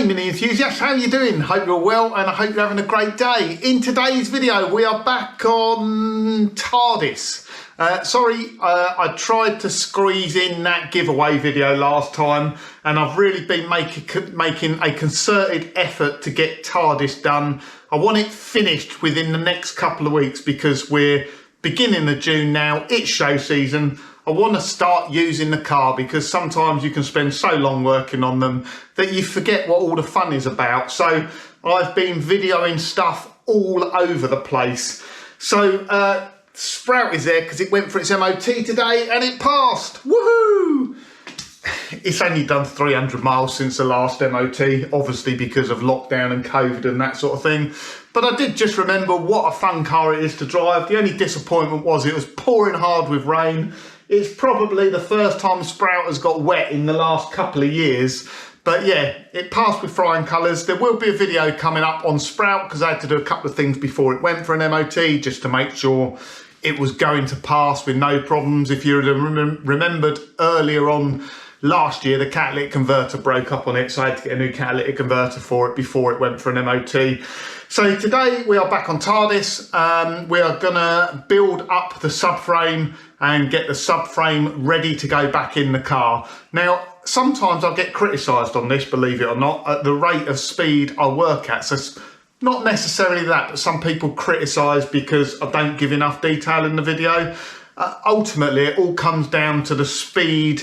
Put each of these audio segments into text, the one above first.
Mini enthusiasts, how are you doing? Hope you're well and I hope you're having a great day. In today's video we are back on Tardis. I tried to squeeze in that giveaway video last time and I've really been making a concerted effort to get Tardis done. I want it finished within the next couple of weeks because we're beginning of June now, it's show season. I want to start using the car because sometimes you can spend so long working on them that you forget what all the fun is about. So I've been videoing stuff all over the place. So Sprout is there because it went for its MOT today and it passed. Woohoo! It's only done 300 miles since the last MOT, obviously because of lockdown and COVID and that sort of thing. But I did just remember what a fun car it is to drive. The only disappointment was it was pouring hard with rain. It's probably the first time Sprout has got wet in the last couple of years. But yeah, it passed with flying colours. There will be a video coming up on Sprout because I had to do a couple of things before it went for an MOT just to make sure it was going to pass with no problems. If you remembered earlier on last year, the catalytic converter broke up on it, so I had to get a new catalytic converter for it before it went for an MOT. So today we are back on Tardis. We are gonna build up the subframe and get the subframe ready to go back in the car. Now, sometimes I get criticised on this, believe it or not, at the rate of speed I work at. So not necessarily that, but some people criticise because I don't give enough detail in the video. Ultimately, it all comes down to the speed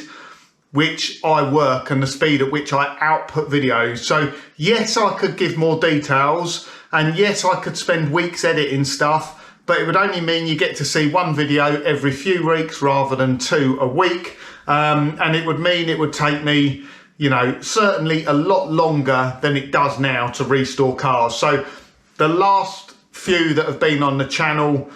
which I work and the speed at which I output videos. So yes, I could give more details and yes, I could spend weeks editing stuff, but it would only mean you get to see one video every few weeks rather than 2 a week. And it would mean it would take me, you know, certainly a lot longer than it does now to restore cars. So the last few that have been on the channel,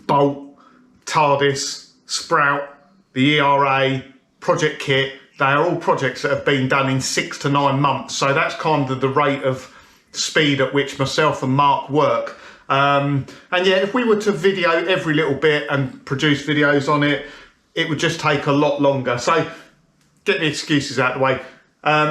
Bolt, Tardis, Sprout, the ERA, Project Kit, they are all projects that have been done in 6 to 9 months. So that's kind of the rate of speed at which myself and Mark work. And yeah, if we were to video every little bit and produce videos on it, it would just take a lot longer. So get the excuses out of the way.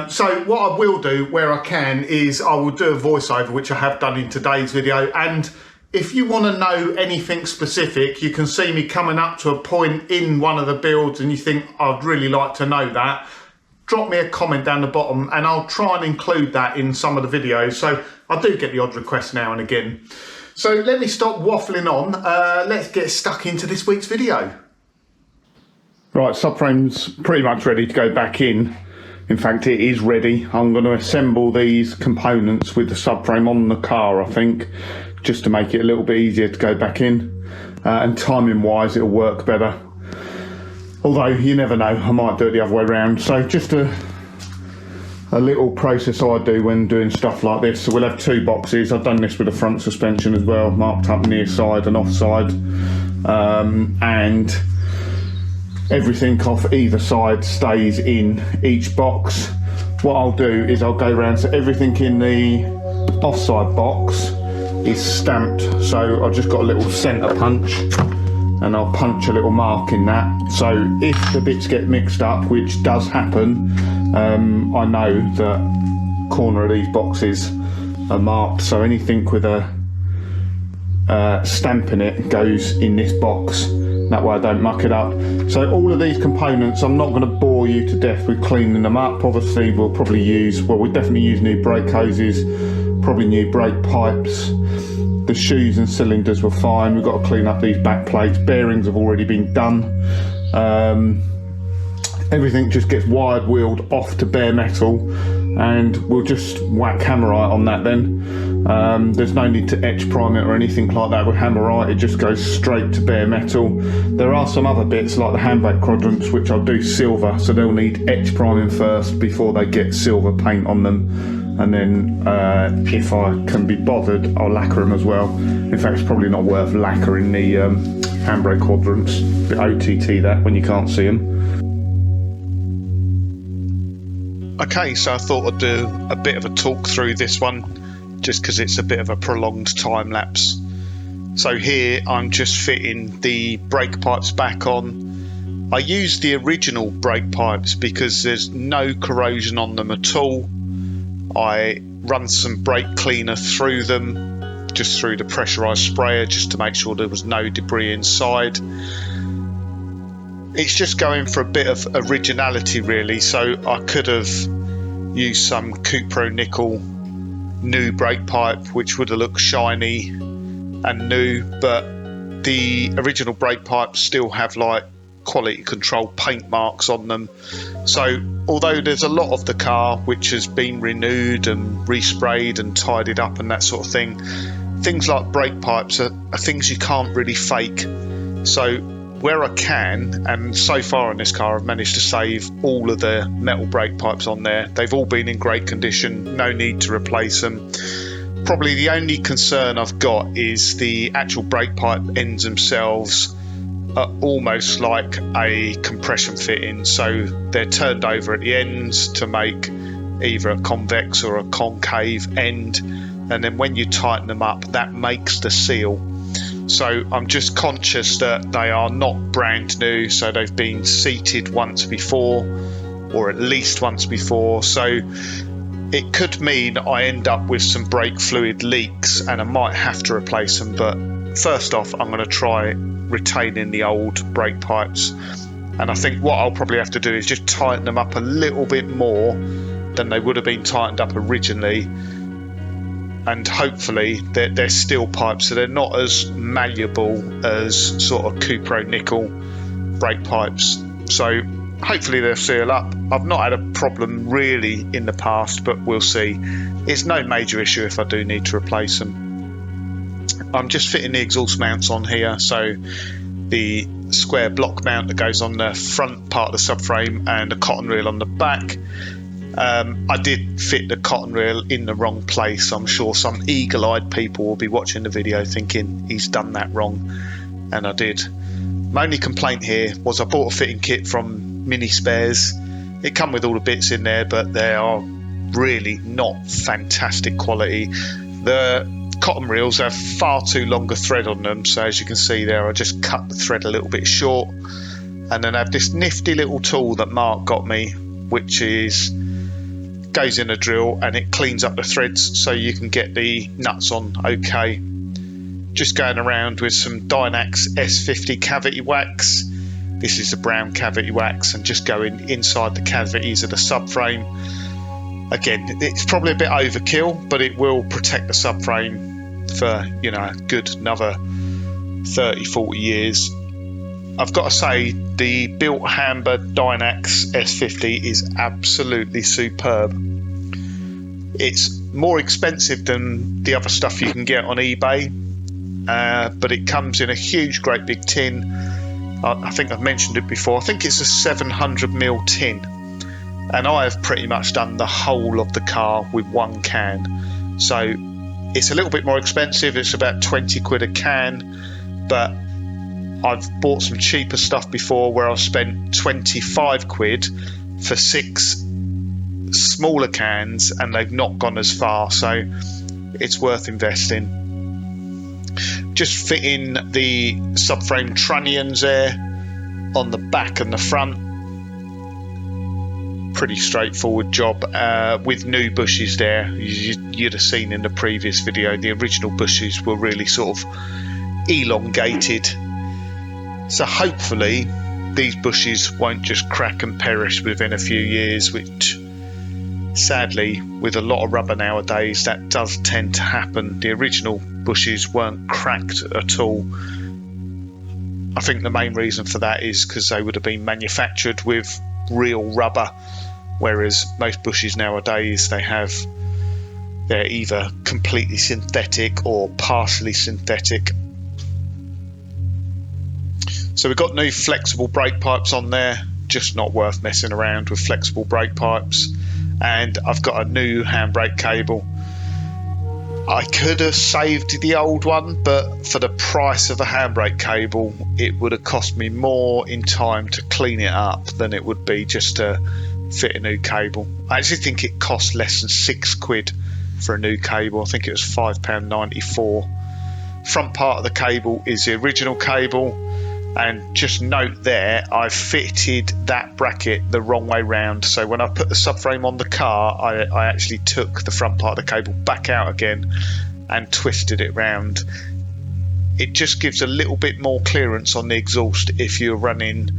So what I will do where I can is I will do a voiceover, which I have done in today's video. And if you want to know anything specific, you can see me coming up to a point in one of the builds and you think I'd really like to know that, drop me a comment down the bottom and I'll try and include that in some of the videos. So I do get the odd request now and again. So let me stop waffling on. Let's get stuck into this week's video. Right, subframe's pretty much ready to go back in. In fact, it is ready. I'm going to assemble these components with the subframe on the car, I think, just to make it a little bit easier to go back in. And timing wise, it'll work better. Although you never know, I might do it the other way around. So just a little process I do when doing stuff like this. So we'll have 2 boxes. I've done this with the front suspension as well, marked up near side and off side. And everything off either side stays in each box. What I'll do is I'll go around, so everything in the offside box is stamped. So I've just got a little centre punch and I'll punch a little mark in that. So if the bits get mixed up, which does happen, I know that corner of these boxes are marked. So anything with a stamp in it goes in this box. That way I don't muck it up. So all of these components, I'm not going to bore you to death with cleaning them up. Obviously we'll probably use, well, we'll definitely use new brake hoses, probably new brake pipes. The shoes and cylinders were fine. We've got to clean up these back plates. Bearings have already been done. Everything just gets wired wheeled off to bare metal and we'll just whack hammerite on that then. There's no need to etch prime it or anything like that with hammerite. It just goes straight to bare metal. There are some other bits like the handbrake quadrants which I'll do silver, so they'll need etch priming first before they get silver paint on them. And then if I can be bothered, I'll lacquer them as well. In fact, it's probably not worth lacquering the handbrake quadrants. A bit OTT that when you can't see them. Okay, so I thought I'd do a bit of a talk through this one, just because it's a bit of a prolonged time lapse. So here I'm just fitting the brake pipes back on I use the original brake pipes because there's no corrosion on them at all. I run some brake cleaner through them, just through the pressurized sprayer, just to make sure there was no debris inside. It's just going for a bit of originality really, so I could have used some Cupro nickel new brake pipe, which would have looked shiny and new, but the original brake pipes still have like quality control paint marks on them. So although there's a lot of the car which has been renewed and resprayed and tidied up and that sort of thing, things like brake pipes are things you can't really fake. So where I can, and so far in this car I've managed to save all of the metal brake pipes on there. They've all been in great condition, no need to replace them. Probably the only concern I've got is the actual brake pipe ends themselves are almost like a compression fitting, so they're turned over at the ends to make either a convex or a concave end, and then when you tighten them up that makes the seal. So I'm just conscious that they are not brand new, so they've been seated once before, or at least once before, so it could mean I end up with some brake fluid leaks and I might have to replace them. But first off, I'm going to try retaining the old brake pipes, and I think what I'll probably have to do is just tighten them up a little bit more than they would have been tightened up originally, and hopefully they're steel pipes, so they're not as malleable as sort of Cupro nickel brake pipes, so hopefully they'll seal up. I've not had a problem really in the past, but we'll see. It's no major issue if I do need to replace them. I'm just fitting the exhaust mounts on here, so the square block mount that goes on the front part of the subframe and the cotton reel on the back. I did fit the cotton reel in the wrong place. I'm sure some eagle-eyed people will be watching the video thinking he's done that wrong, and I did. My only complaint here was I bought a fitting kit from Mini Spares. It come with all the bits in there, but they are really not fantastic quality. The cotton reels have far too long a thread on them, so as you can see there I just cut the thread a little bit short, and then I have this nifty little tool that Mark got me, which goes in a drill and it cleans up the threads so you can get the nuts on okay. Just going around with some Dynax S50 cavity wax. This is the brown cavity wax, and just going inside the cavities of the subframe. Again, it's probably a bit overkill, but it will protect the subframe for, you know, a good another 30-40 years. I've got to say, the built Hamber Dynax S50 is absolutely superb. It's more expensive than the other stuff you can get on eBay, but it comes in a huge, great big tin. I think I've mentioned it before. I think it's a 700ml tin, and I have pretty much done the whole of the car with one can. So it's a little bit more expensive. It's about 20 quid a can, but I've bought some cheaper stuff before where I've spent 25 quid for 6 smaller cans and they've not gone as far, so it's worth investing. Just fitting the subframe trunnions there on the back and the front. Pretty straightforward job with new bushes there. You'd have seen in the previous video the original bushes were really sort of elongated, so hopefully these bushes won't just crack and perish within a few years, which sadly with a lot of rubber nowadays that does tend to happen. The original bushes weren't cracked at all. I think the main reason for that is because they would have been manufactured with real rubber, whereas most bushes nowadays they're either completely synthetic or partially synthetic. So we've got new flexible brake pipes on there, just not worth messing around with flexible brake pipes. And I've got a new handbrake cable. I could have saved the old one, but for the price of a handbrake cable, it would have cost me more in time to clean it up than it would be just to fit a new cable. I actually think it cost less than 6 quid for a new cable. I think it was £5.94. Front part of the cable is the original cable, And just note there, I fitted that bracket the wrong way round. So when I put the subframe on the car, I actually took the front part of the cable back out again and twisted it round. It just gives a little bit more clearance on the exhaust if you're running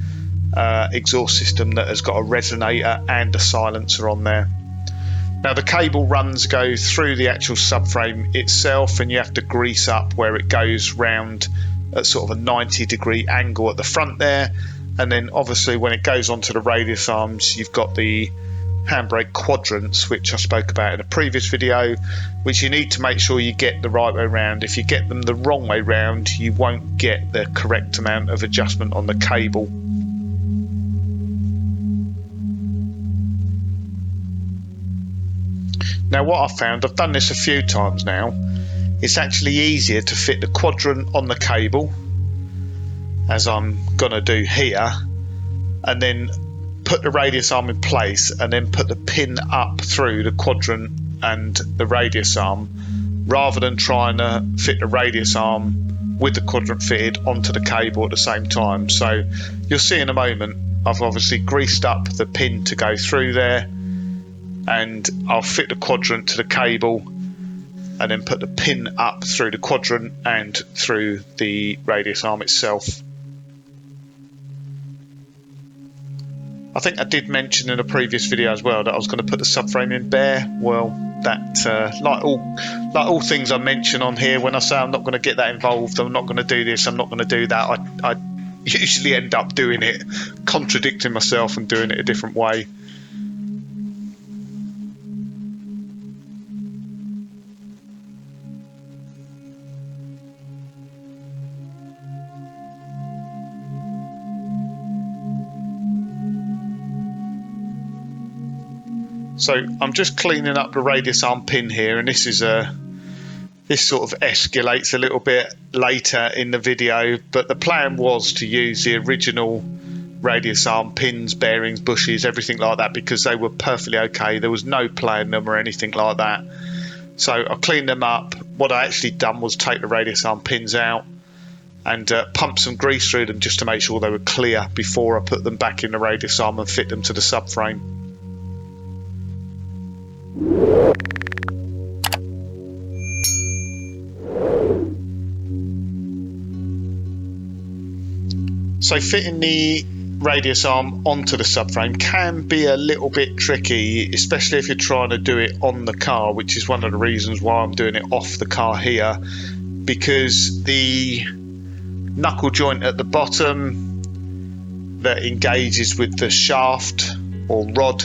exhaust system that has got a resonator and a silencer on there. Now the cable runs go through the actual subframe itself, and you have to grease up where it goes round at sort of a 90-degree angle at the front there. And then obviously when it goes onto the radius arms, you've got the handbrake quadrants, which I spoke about in a previous video, which you need to make sure you get the right way round. If you get them the wrong way round, you won't get the correct amount of adjustment on the cable. Now what I've found, I've done this a few times now, it's actually easier to fit the quadrant on the cable, as I'm going to do here, and then put the radius arm in place and then put the pin up through the quadrant and the radius arm, rather than trying to fit the radius arm with the quadrant fitted onto the cable at the same time. So you'll see in a moment, I've obviously greased up the pin to go through there, and I'll fit the quadrant to the cable and then put the pin up through the quadrant and through the radius arm itself. I think I did mention in a previous video as well that I was going to put the subframe in bare. Well, that like all things I mention on here, when I say I'm not going to get that involved, I'm not going to do this, I'm not going to do that, I usually end up doing it, contradicting myself and doing it a different way. So I'm just cleaning up the radius arm pin here, and this sort of escalates a little bit later in the video, but the plan was to use the original radius arm pins, bearings, bushes, everything like that, because they were perfectly okay. There was no play in them or anything like that. So I cleaned them up. What I actually done was take the radius arm pins out and pump some grease through them just to make sure they were clear before I put them back in the radius arm and fit them to the subframe. So fitting the radius arm onto the subframe can be a little bit tricky, especially if you're trying to do it on the car, which is one of the reasons why I'm doing it off the car here, because the knuckle joint at the bottom that engages with the shaft or rod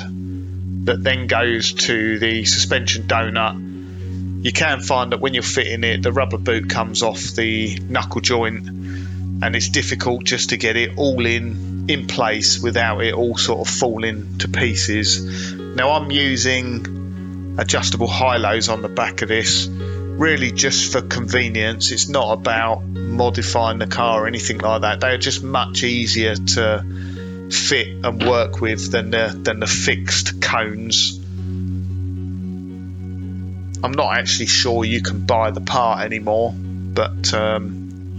that then goes to the suspension donut, you can find that when you're fitting it, the rubber boot comes off the knuckle joint, and it's difficult just to get it all in place without it all sort of falling to pieces. Now I'm using adjustable high-lows on the back of this, really just for convenience. It's not about modifying the car or anything like that. They are just much easier to fit and work with than the fixed cones. I'm not actually sure you can buy the part anymore, but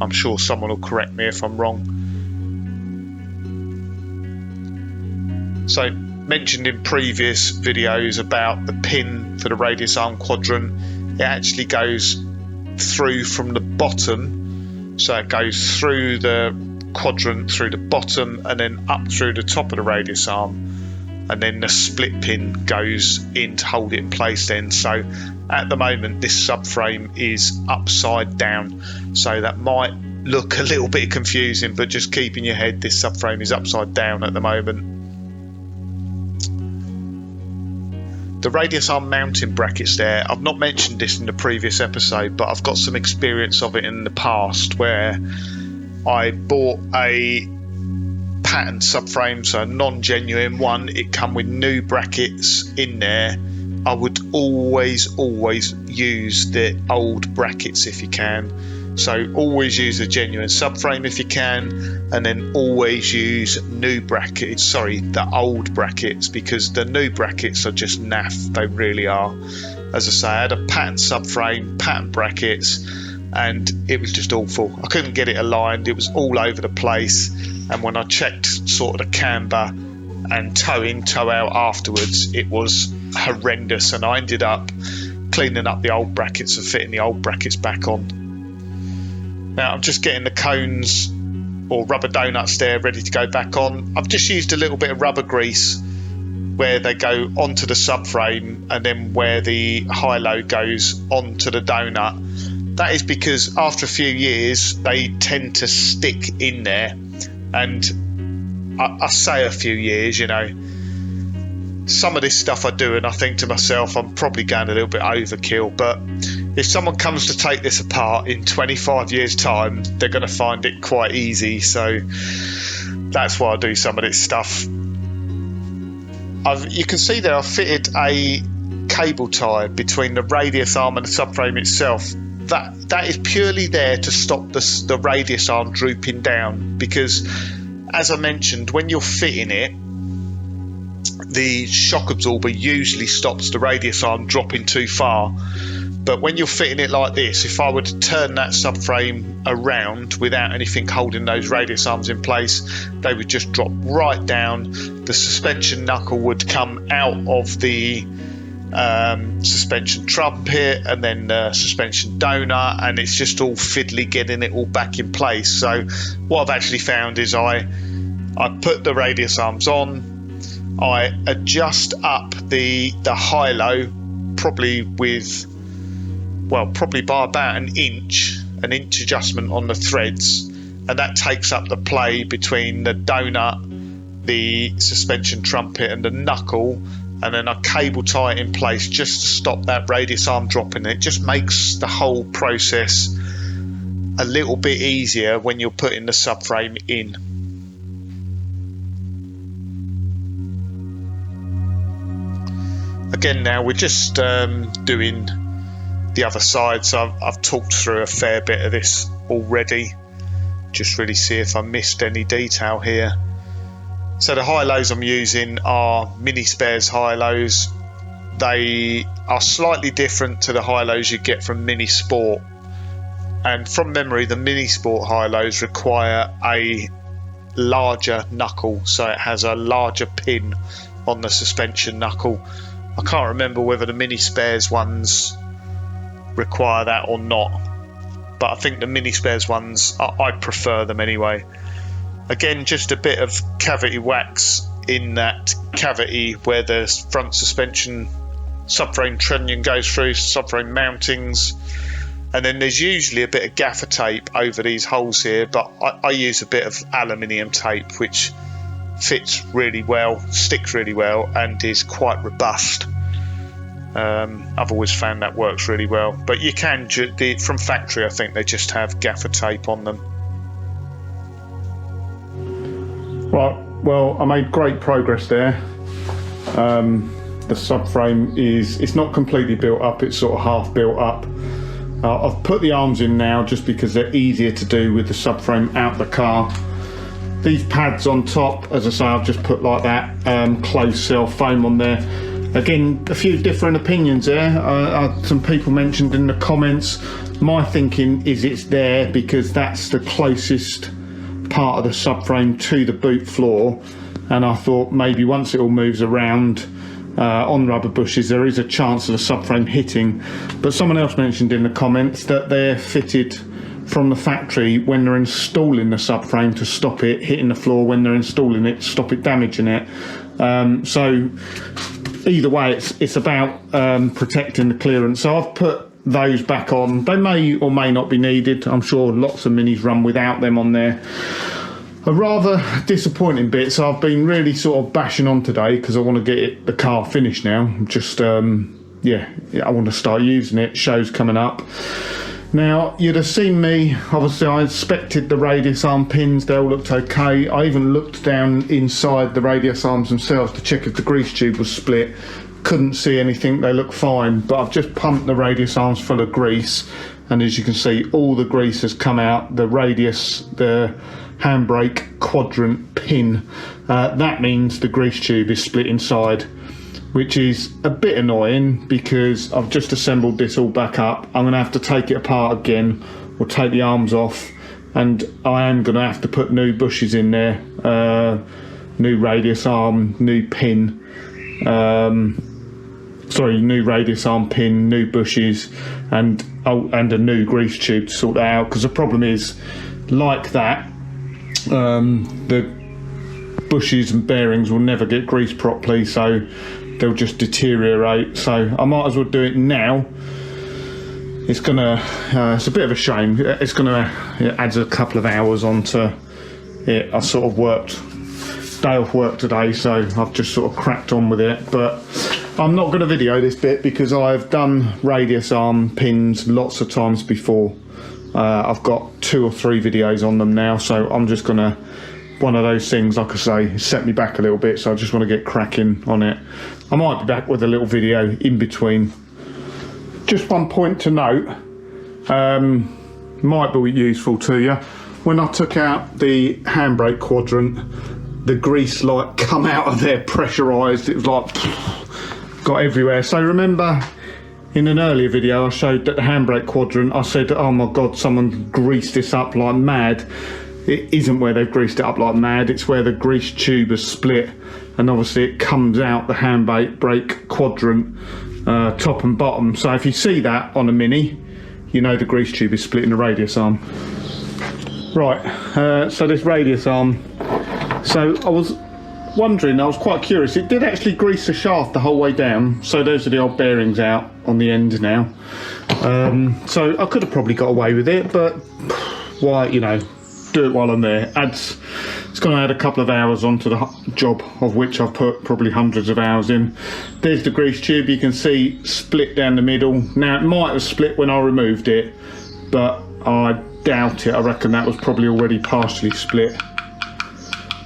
I'm sure someone will correct me if I'm wrong. So, mentioned in previous videos about the pin for the radius arm quadrant, it actually goes through from the bottom, so it goes through the quadrant, through the bottom, and then up through the top of the radius arm, and then the split pin goes in to hold it in place then. So at the moment this subframe is upside down, so that might look a little bit confusing, but just keep in your head this subframe is upside down at the moment. The radius arm mounting brackets there, I've not mentioned this in the previous episode, but I've got some experience of it in the past where I bought a patent subframe, so a non-genuine one. It come with new brackets in there. I would always use the old brackets if you can. So always use a genuine subframe if you can, and then always use new brackets, the old brackets, because the new brackets are just naff. They really are. As I say, I had a patent subframe, patent brackets, and it was just awful. I couldn't get it aligned. It was all over the place, and when I checked sort of the camber and toe in, toe out afterwards, it was horrendous, and I ended up cleaning up the old brackets and fitting the old brackets back on. Now I'm just getting the cones or rubber donuts there ready to go back on. I've just used a little bit of rubber grease where they go onto the subframe and then where the high-low goes onto the donut. That is because after a few years they tend to stick in there, and I say a few years, you know, some of this stuff I do and I think to myself, I'm probably going a little bit overkill, but if someone comes to take this apart in 25 years time, they're going to find it quite easy. So that's why I do some of this stuff. You can see there I've fitted a cable tie between the radius arm and the subframe itself. That is purely there to stop the radius arm drooping down, because as I mentioned, when you're fitting it, the shock absorber usually stops the radius arm dropping too far. But when you're fitting it like this, if I were to turn that subframe around without anything holding those radius arms in place, they would just drop right down. The suspension knuckle would come out of the suspension trumpet and then the suspension donut, and it's just all fiddly getting it all back in place. So what I've actually found is I put the radius arms on, I adjust up the high-low probably by about an inch adjustment on the threads, and that takes up the play between the donut, the suspension trumpet and the knuckle, and then I cable tie it in place just to stop that radius arm dropping. It just makes the whole process a little bit easier when you're putting the subframe in. Again, now we're just doing the other side, so I've talked through a fair bit of this already. Just really see if I missed any detail here. So the high-lows I'm using are Mini Spares high-lows. They are slightly different to the high-lows you get from Mini Sport. And from memory, the Mini Sport high-lows require a larger knuckle, so it has a larger pin on the suspension knuckle. I can't remember whether the Mini Spares ones require that or not, but I think the Mini Spares ones, I prefer them anyway. Again, just a bit of cavity wax in that cavity where the front suspension subframe trunnion goes through, subframe mountings, and then there's usually a bit of gaffer tape over these holes here, but I use a bit of aluminium tape which fits really well, sticks really well, and is quite robust. I've always found that works really well, but you can from factory I think they just have gaffer tape on them. Right, well, I made great progress there. The subframe it's not completely built up, it's sort of half built up. I've put the arms in now just because they're easier to do with the subframe out the car. These pads on top, as I say, I've just put like that closed cell foam on there. Again, a few different opinions there. Some people mentioned in the comments. My thinking is it's there because that's the closest part of the subframe to the boot floor, and I thought maybe once it all moves around on rubber bushes there is a chance of the subframe hitting. But someone else mentioned in the comments that they're fitted from the factory when they're installing the subframe to stop it hitting the floor when they're installing it, stop it damaging it. So either way, it's about protecting the clearance. So I've put those back on. They may or may not be needed. I'm sure lots of Minis run without them on there. A rather disappointing bit, so I've been really sort of bashing on today because I want to get the car finished now. Just yeah, I want to start using it. Show's coming up. Now, you'd have seen me, obviously I inspected the radius arm pins, they all looked okay. I even looked down inside the radius arms themselves to check if the grease tube was split. Couldn't see anything, they look fine, but I've just pumped the radius arms full of grease, and as you can see, all the grease has come out. The radius, the handbrake quadrant pin, that means the grease tube is split inside, which is a bit annoying because I've just assembled this all back up. I'm going to have to take it apart again, we'll take the arms off, and I am going to have to put new bushes in there, new radius arm, new pin, new radius arm pin, new bushes, and a new grease tube to sort that out, because the problem is, like that, the bushes and bearings will never get greased properly, so they'll just deteriorate. So I might as well do it now. It's a bit of a shame. It adds a couple of hours onto it. I sort of worked day off work today, so I've just sort of cracked on with it, but I'm not going to video this bit because I've done radius arm pins lots of times before. I've got 2 or 3 videos on them now, so I'm just going to, one of those things, like I say, set me back a little bit, so I just want to get cracking on it. I might be back with a little video in between. Just one point to note, might be useful to you. When I took out the handbrake quadrant, the grease like come out of there pressurised. It was like got everywhere. So remember in an earlier video I showed that the handbrake quadrant, I said, oh my god, someone greased this up like mad. It isn't where they've greased it up like mad, it's where the grease tube has split, and obviously it comes out the handbrake quadrant, top and bottom. So if you see that on a Mini, you know the grease tube is split in the radius arm. Right, so this radius arm, so I was wondering, I was quite curious, it did actually grease the shaft the whole way down, so those are the old bearings out on the end now. So I could have probably got away with it, but why, you know, do it while I'm there. It's going to add a couple of hours onto the job, of which I've put probably hundreds of hours in. There's the grease tube, you can see split down the middle. Now it might have split when I removed it, but I doubt it. I reckon that was probably already partially split.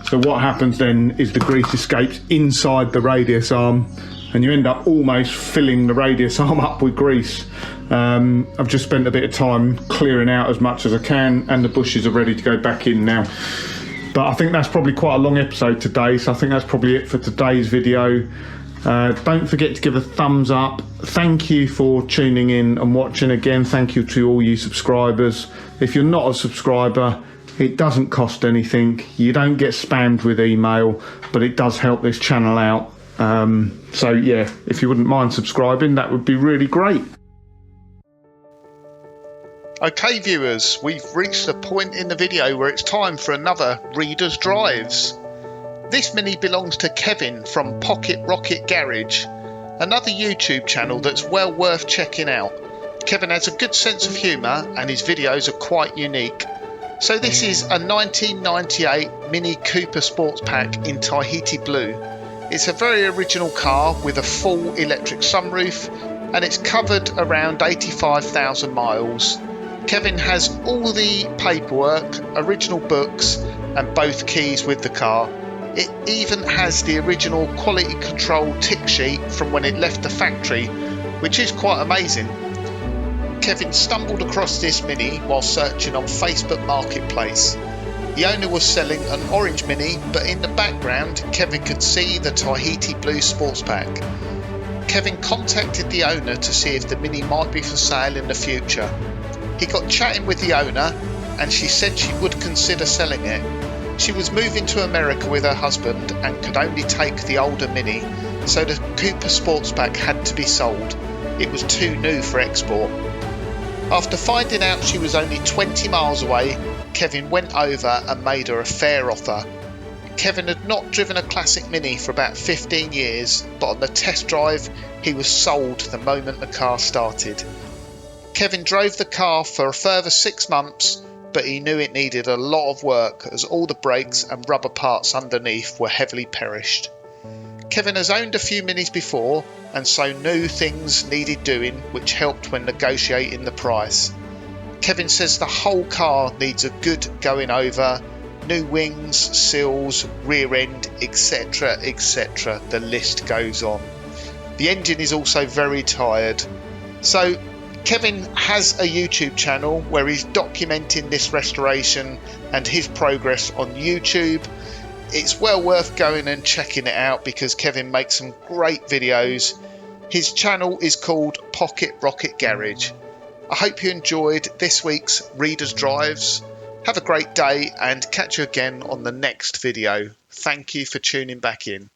So what happens then is the grease escapes inside the radius arm, and you end up almost filling the radius arm up with grease. I've just spent a bit of time clearing out as much as I can, and the bushes are ready to go back in now. But I think that's probably quite a long episode today, so I think that's probably it for today's video. Don't forget to give a thumbs up. Thank you for tuning in and watching again. Thank you to all you subscribers. If you're not a subscriber, it doesn't cost anything. You don't get spammed with email, but it does help this channel out. So yeah, if you wouldn't mind subscribing, that would be really great. Okay viewers, we've reached a point in the video where it's time for another Reader's Drives. This Mini belongs to Kevin from Pocket Rocket Garage, another YouTube channel that's well worth checking out. Kevin has a good sense of humour and his videos are quite unique. So this is a 1998 Mini Cooper Sports Pack in Tahiti Blue. It's a very original car with a full electric sunroof, and it's covered around 85,000 miles. Kevin has all the paperwork, original books and both keys with the car. It even has the original quality control tick sheet from when it left the factory, which is quite amazing. Kevin stumbled across this Mini while searching on Facebook Marketplace. The owner was selling an orange Mini, but in the background Kevin could see the Tahiti Blue Sports Pack. Kevin contacted the owner to see if the Mini might be for sale in the future. He got chatting with the owner and she said she would consider selling it. She was moving to America with her husband and could only take the older Mini, so the Cooper Sports Pack had to be sold. It was too new for export. After finding out she was only 20 miles away, Kevin went over and made her a fair offer. Kevin had not driven a classic Mini for about 15 years, but on the test drive he was sold the moment the car started. Kevin drove the car for a further 6 months, but he knew it needed a lot of work as all the brakes and rubber parts underneath were heavily perished. Kevin has owned a few Minis before and so knew things needed doing, which helped when negotiating the price. Kevin says the whole car needs a good going over, new wings, seals, rear end, etc, etc, the list goes on. The engine is also very tired. So Kevin has a YouTube channel where he's documenting this restoration and his progress on YouTube. It's well worth going and checking it out because Kevin makes some great videos. His channel is called Pocket Rocket Garage. I hope you enjoyed this week's Reader's Drives. Have a great day and catch you again on the next video. Thank you for tuning back in.